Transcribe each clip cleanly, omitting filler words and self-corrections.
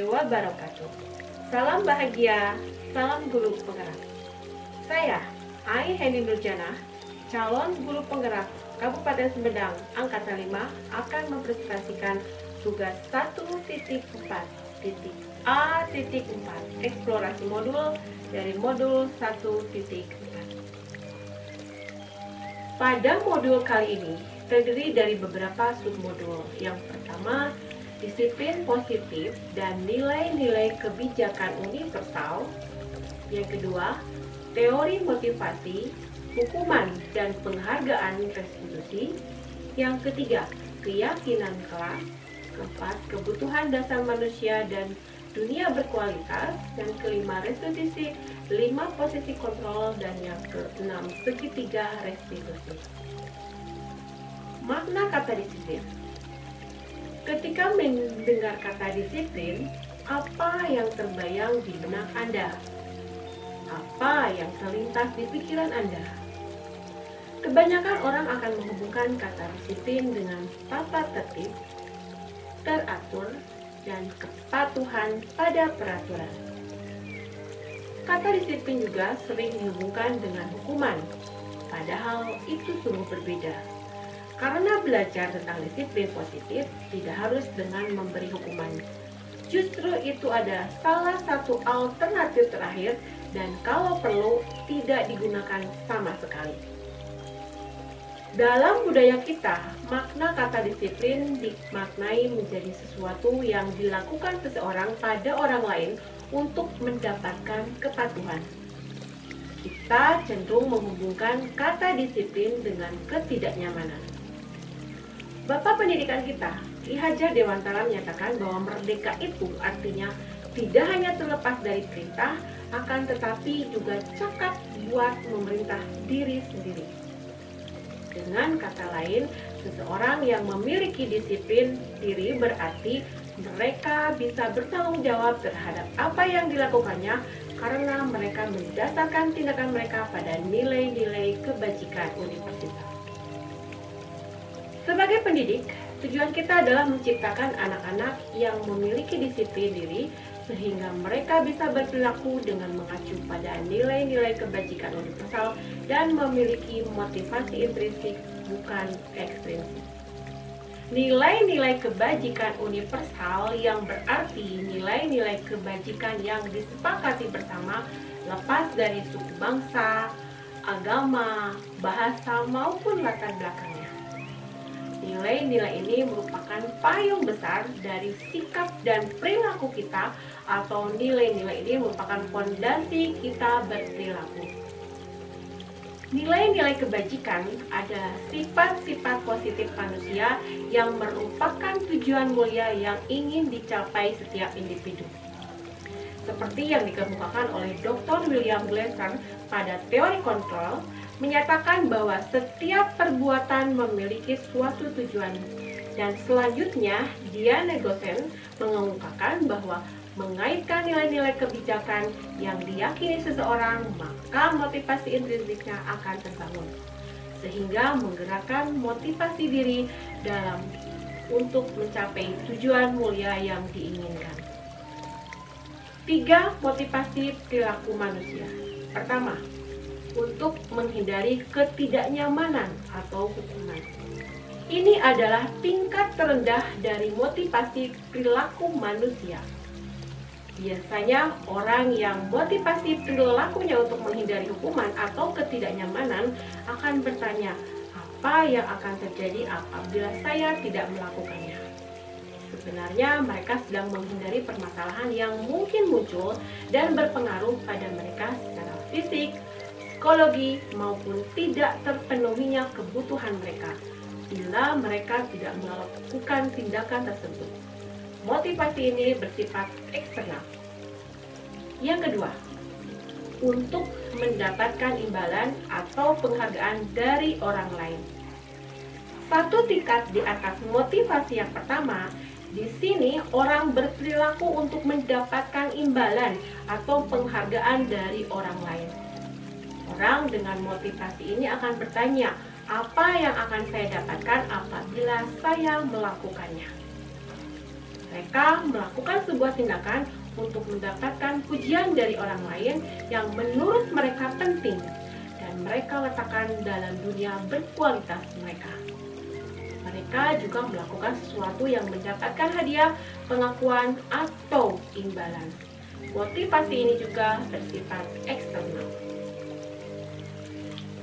wabarakatuh. Salam bahagia, salam guru penggerak. Saya, Ai Hendy Nurjana, calon guru penggerak Kabupaten Sumedang Angkatan 5 akan mempresentasikan tugas 1.4.A.4 eksplorasi modul dari modul 1.4. Pada modul kali ini terdiri dari beberapa submodul. Yang pertama, disiplin positif dan nilai-nilai kebijakan universal. Yang kedua, teori motivasi, hukuman dan penghargaan restitusi. Yang ketiga, keyakinan kelas. Keempat, kebutuhan dasar manusia dan dunia berkualitas. Dan kelima, restitusi, 5 posisi kontrol, dan yang keenam, segitiga restitusi. Makna kata disiplin. Ketika mendengar kata disiplin, apa yang terbayang di benak Anda? Apa yang terlintas di pikiran Anda? Kebanyakan orang akan menghubungkan kata disiplin dengan tata tertib, teratur, dan kepatuhan pada peraturan. Kata disiplin juga sering dihubungkan dengan hukuman, padahal itu sungguh berbeda. Karena belajar tentang disiplin positif tidak harus dengan memberi hukuman. Justru itu adalah salah satu alternatif terakhir dan kalau perlu tidak digunakan sama sekali. Dalam budaya kita, makna kata disiplin dimaknai menjadi sesuatu yang dilakukan seseorang pada orang lain untuk mendapatkan kepatuhan. Kita cenderung menghubungkan kata disiplin dengan ketidaknyamanan. Bapak pendidikan kita, Ki Hajar Dewantara menyatakan bahwa merdeka itu artinya tidak hanya terlepas dari perintah, akan tetapi juga cakap buat memerintah diri sendiri. Dengan kata lain, seseorang yang memiliki disiplin diri berarti mereka bisa bertanggung jawab terhadap apa yang dilakukannya karena mereka mendasarkan tindakan mereka pada nilai-nilai kebajikan universal. Sebagai pendidik, tujuan kita adalah menciptakan anak-anak yang memiliki disiplin diri sehingga mereka bisa berperilaku dengan mengacu pada nilai-nilai kebajikan universal dan memiliki motivasi intrinsik bukan ekstrinsik. Nilai-nilai kebajikan universal yang berarti nilai-nilai kebajikan yang disepakati bersama lepas dari suku bangsa, agama, bahasa maupun latar belakangnya. Nilai-nilai ini merupakan payung besar dari sikap dan perilaku kita atau nilai-nilai ini merupakan fondasi kita berperilaku. Nilai-nilai kebajikan adalah sifat-sifat positif manusia yang merupakan tujuan mulia yang ingin dicapai setiap individu. Seperti yang dikemukakan oleh Dr. William Glasser pada teori kontrol, menyatakan bahwa setiap perbuatan memiliki suatu tujuan. Dan selanjutnya, Diane Gossen mengungkapkan bahwa mengaitkan nilai-nilai kebijakan yang diyakini seseorang, maka motivasi intrinsiknya akan terbangun. Sehingga menggerakkan motivasi diri dalam untuk mencapai tujuan mulia yang diinginkan. 3 motivasi perilaku manusia. Pertama, untuk menghindari ketidaknyamanan atau hukuman. Ini adalah tingkat terendah dari motivasi perilaku manusia. Biasanya orang yang motivasi perilakunya untuk menghindari hukuman atau ketidaknyamanan akan bertanya, apa yang akan terjadi apabila saya tidak melakukannya? Sebenarnya mereka sedang menghindari permasalahan yang mungkin muncul dan berpengaruh pada mereka secara fisik, psikologi maupun tidak terpenuhinya kebutuhan mereka bila mereka tidak melakukan tindakan tersebut. Motivasi ini bersifat eksternal. Yang kedua, untuk mendapatkan imbalan atau penghargaan dari orang lain. Satu tingkat di atas motivasi yang pertama, di sini orang berperilaku untuk mendapatkan imbalan atau penghargaan dari orang lain. Orang dengan motivasi ini akan bertanya, apa yang akan saya dapatkan apabila saya melakukannya? Mereka melakukan sebuah tindakan untuk mendapatkan pujian dari orang lain yang menurut mereka penting dan mereka letakkan dalam dunia berkualitas mereka. Mereka juga melakukan sesuatu yang mendapatkan hadiah, pengakuan, atau imbalan. Motivasi ini juga bersifat eksternal.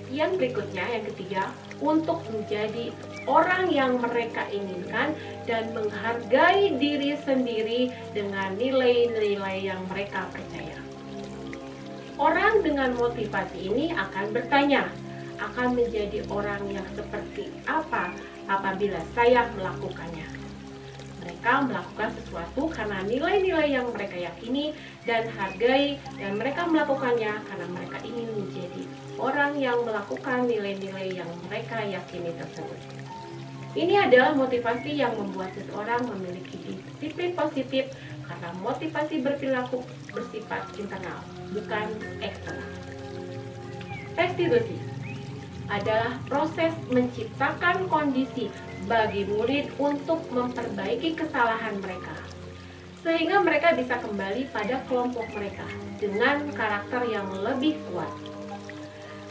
Yang berikutnya, yang ketiga, untuk menjadi orang yang mereka inginkan dan menghargai diri sendiri dengan nilai-nilai yang mereka percaya. Orang dengan motivasi ini akan bertanya, akan menjadi orang yang seperti apa apabila saya melakukannya. Mereka melakukan sesuatu karena nilai-nilai yang mereka yakini dan hargai, dan mereka melakukannya karena mereka ingin menjadi orang yang melakukan nilai-nilai yang mereka yakini tersebut. Ini adalah motivasi yang membuat seseorang memiliki disiplin positif karena motivasi berperilaku bersifat internal, bukan eksternal. Restitusi adalah proses menciptakan kondisi bagi murid untuk memperbaiki kesalahan mereka, sehingga mereka bisa kembali pada kelompok mereka dengan karakter yang lebih kuat.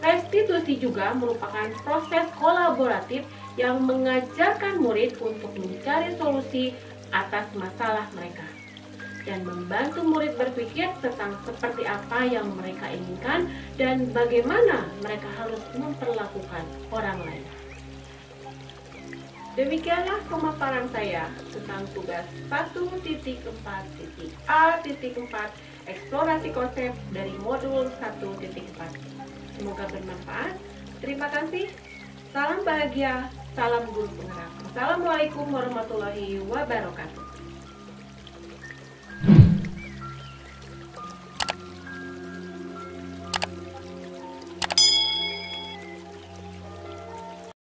Restitusi juga merupakan proses kolaboratif yang mengajarkan murid untuk mencari solusi atas masalah mereka dan membantu murid berpikir tentang seperti apa yang mereka inginkan dan bagaimana mereka harus memperlakukan orang lain. Demikianlah pemaparan saya tentang tugas 1.4.A.4 eksplorasi konsep dari modul 1.4. Semoga bermanfaat. Terima kasih. Salam bahagia, salam guru penggerak. Assalamualaikum warahmatullahi wabarakatuh.